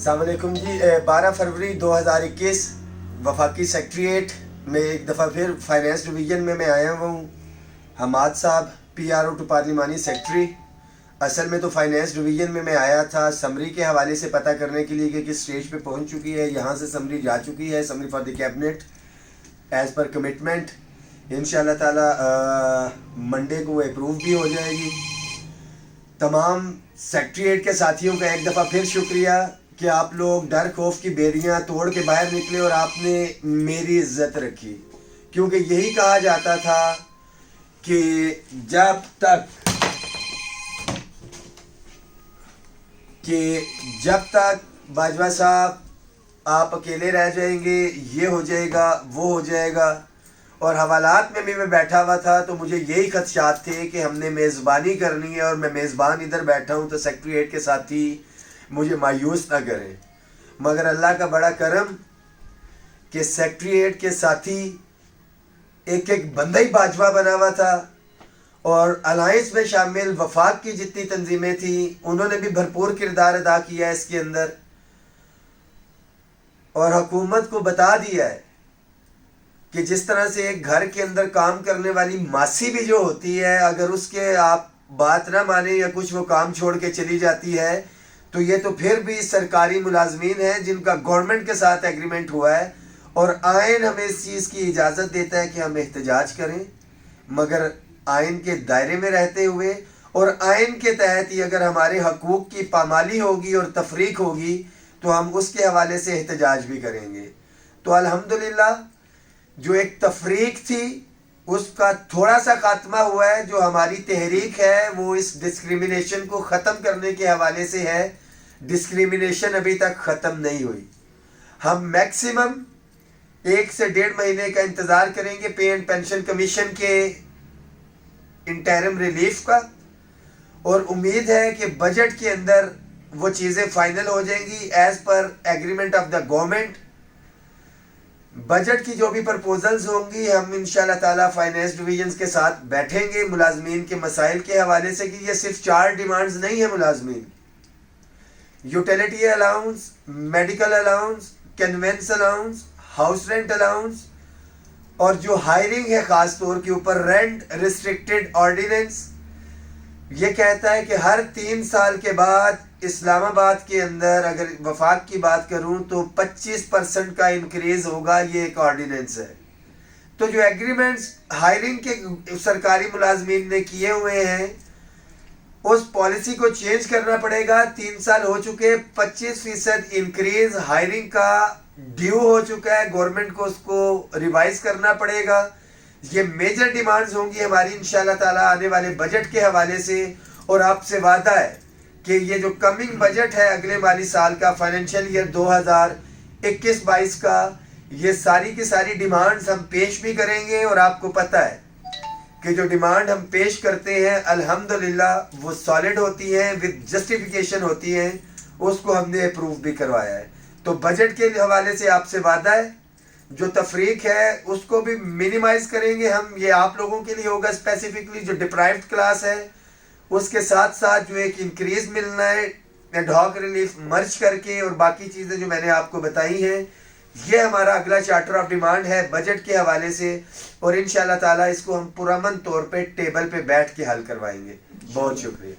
السلام علیکم جی 12 فروری 2021 وفاقی سیکٹریٹ میں ایک دفعہ پھر فائنینس ڈویژن میں آیا ہوں. حماد صاحب PRO ٹو پارلیمانی سیکٹری. اصل میں تو فائنینس ڈویژن میں آیا تھا سمری کے حوالے سے پتہ کرنے کے لیے کہ کس اسٹیج پہ پہنچ چکی ہے. یہاں سے سمری جا چکی ہے, summary for the cabinet as per commitment. انشاءاللہ تعالی منڈے کو وہ اپروو بھی ہو جائے گی. تمام سیکٹریٹ کے ساتھیوں کا ایک دفعہ پھر شکریہ کہ آپ لوگ ڈر خوف کی بیڑیاں توڑ کے باہر نکلے اور آپ نے میری عزت رکھی, کیونکہ یہی کہا جاتا تھا کہ جب تک باجوہ صاحب آپ اکیلے رہ جائیں گے یہ ہو جائے گا وہ ہو جائے گا. اور حوالات میں بھی میں بیٹھا ہوا تھا تو مجھے یہی خدشات تھے کہ ہم نے میزبانی کرنی ہے اور میں میزبان ادھر بیٹھا ہوں تو سیکٹریٹ کے ساتھی مجھے مایوس نہ کریں. مگر اللہ کا بڑا کرم کہ سیکٹریٹ کے ساتھی ایک ایک بندہ ہی باجوہ بنا ہوا تھا, اور الائنس میں شامل وفاق کی جتنی تنظیمیں تھیں انہوں نے بھی بھرپور کردار ادا کیا ہے اس کے اندر, اور حکومت کو بتا دیا ہے کہ جس طرح سے ایک گھر کے اندر کام کرنے والی ماسی بھی جو ہوتی ہے اگر اس کے آپ بات نہ مانیں یا کچھ وہ کام چھوڑ کے چلی جاتی ہے تو یہ تو پھر بھی سرکاری ملازمین ہیں جن کا گورنمنٹ کے ساتھ ایگریمنٹ ہوا ہے, اور آئین ہمیں اس چیز کی اجازت دیتا ہے کہ ہم احتجاج کریں, مگر آئین کے دائرے میں رہتے ہوئے, اور آئین کے تحت ہی اگر ہمارے حقوق کی پامالی ہوگی اور تفریق ہوگی تو ہم اس کے حوالے سے احتجاج بھی کریں گے. تو الحمدللہ جو ایک تفریق تھی اس کا تھوڑا سا خاتمہ ہوا ہے. جو ہماری تحریک ہے وہ اس ڈسکریمنیشن کو ختم کرنے کے حوالے سے ہے. ڈسکریمنیشن ابھی تک ختم نہیں ہوئی. ہم میکسیمم 1 سے 1.5 مہینے کا انتظار کریں گے پے اینڈ پینشن کمیشن کے انٹرم ریلیف کا, اور امید ہے کہ بجٹ کے اندر وہ چیزیں فائنل ہو جائیں گی as per agreement of the government. Budget کی جو بھی پرپوزلز ہوں گی ہم انشاءاللہ تعالی فائنینس ڈویژنز کے ساتھ بیٹھیں گے ملازمین کے مسائل کے حوالے سے, کہ یہ صرف 4 ڈیمانڈز نہیں ہیں ملازمین. Utility allowance, medical allowance, conveyance allowance, house rent allowance, اور جو ہائرنگ ہے خاص طور کے اوپر رینٹ ریسٹرکٹڈ آرڈیننس. یہ کہتا ہے کہ ہر 3 سال کے بعد اسلام آباد کے اندر اگر وفاق کی بات کروں تو 25% کا انکریز ہوگا. یہ ایک آرڈیننس ہے. تو جو ایگریمنٹس ہائرنگ کے سرکاری ملازمین نے کیے ہوئے ہیں اس پالیسی کو چینج کرنا پڑے گا. 3 سال ہو چکے, 25% انکریز ہائرنگ کا ڈیو ہو چکا ہے, گورنمنٹ کو اس کو ریوائز کرنا پڑے گا. یہ میجر ڈیمانڈز ہوں گی ہماری انشاءاللہ تعالی آنے والے بجٹ کے حوالے سے, اور آپ سے وعدہ ہے کہ یہ جو کمنگ بجٹ ہے اگلے مالی سال کا فائنینشیل ایئر 2021-22 کا, یہ ساری کی ساری ڈیمانڈز ہم پیش بھی کریں گے. اور آپ کو پتہ ہے کہ جو ڈیمانڈ ہم پیش کرتے ہیں الحمدللہ وہ سالڈ ہوتی ہیں, ود جسٹیفیکیشن ہوتی ہیں. اس کو ہم نے اپروو بھی کروایا ہے. تو بجٹ کے حوالے سے آپ سے وعدہ ہے جو تفریق ہے اس کو بھی منیمائز کریں گے ہم. یہ آپ لوگوں کے لیے ہوگا اسپیسیفکلی جو ڈپرائیوڈ کلاس ہے, اس کے ساتھ ساتھ جو ایک انکریز ملنا ہے ایڈ ہاک ریلیف مرج کر کے, اور باقی چیزیں جو میں نے آپ کو بتائی ہیں. یہ ہمارا اگلا چارٹر آف ڈیمانڈ ہے بجٹ کے حوالے سے, اور انشاءاللہ تعالی اس کو ہم پرامن طور پہ ٹیبل پہ بیٹھ کے حل کروائیں گے. بہت شکریہ.